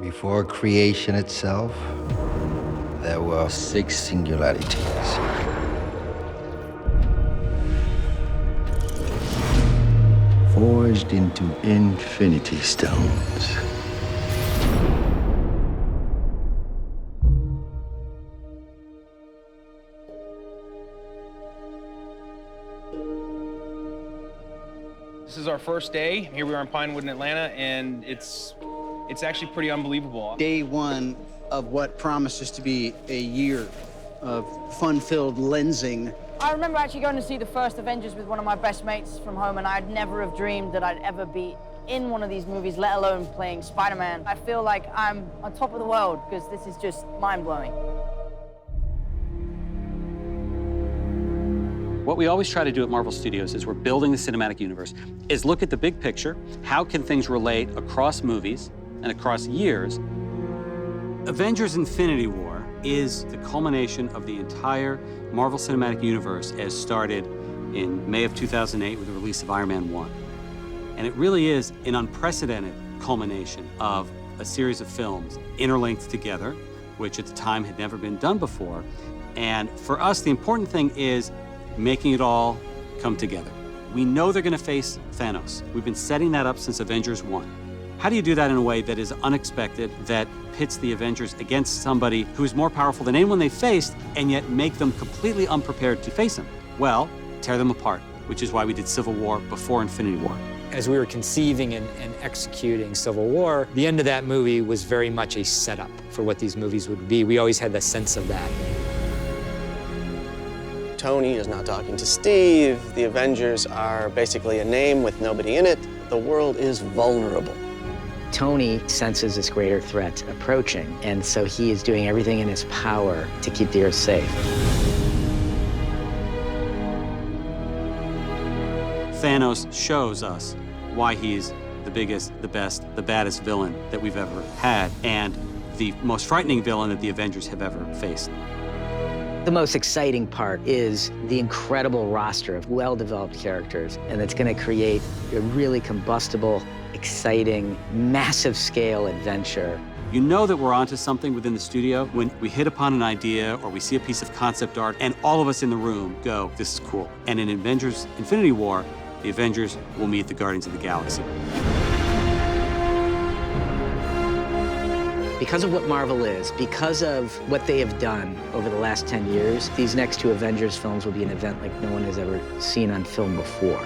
Before creation itself, there were 6 singularities. Forged into infinity stones. This is our first day. Here we are in Pinewood in Atlanta, and it's actually pretty unbelievable. Day one of what promises to be a year of fun-filled lensing. I remember actually going to see the first Avengers with one of my best mates from home, and I'd never have dreamed that I'd ever be in one of these movies, let alone playing Spider-Man. I feel like I'm on top of the world, because this is just mind-blowing. What we always try to do at Marvel Studios is we're building the cinematic universe, is look at the big picture, how can things relate across movies and across years. Avengers Infinity War is the culmination of the entire Marvel Cinematic Universe as started in May of 2008 with the release of Iron Man 1. And it really is an unprecedented culmination of a series of films interlinked together, which at the time had never been done before. And for us, the important thing is making it all come together. We know they're gonna face Thanos. We've been setting that up since Avengers 1. How do you do that in a way that is unexpected, that pits the Avengers against somebody who is more powerful than anyone they faced, and yet make them completely unprepared to face him? Well, tear them apart, which is why we did Civil War before Infinity War. As we were conceiving and executing Civil War, the end of that movie was very much a setup for what these movies would be. We always had the sense of that. Tony is not talking to Steve. The Avengers are basically a name with nobody in it. The world is vulnerable. Tony senses this greater threat approaching, and so he is doing everything in his power to keep the Earth safe. Thanos shows us why he's the biggest, the best, the baddest villain that we've ever had, and the most frightening villain that the Avengers have ever faced. The most exciting part is the incredible roster of well-developed characters, and it's going to create a really combustible, exciting, massive-scale adventure. You know that we're onto something within the studio when we hit upon an idea or we see a piece of concept art and all of us in the room go, this is cool. And in Avengers Infinity War, the Avengers will meet the Guardians of the Galaxy. Because of what Marvel is, because of what they have done over the last 10 years, these next 2 Avengers films will be an event like no one has ever seen on film before.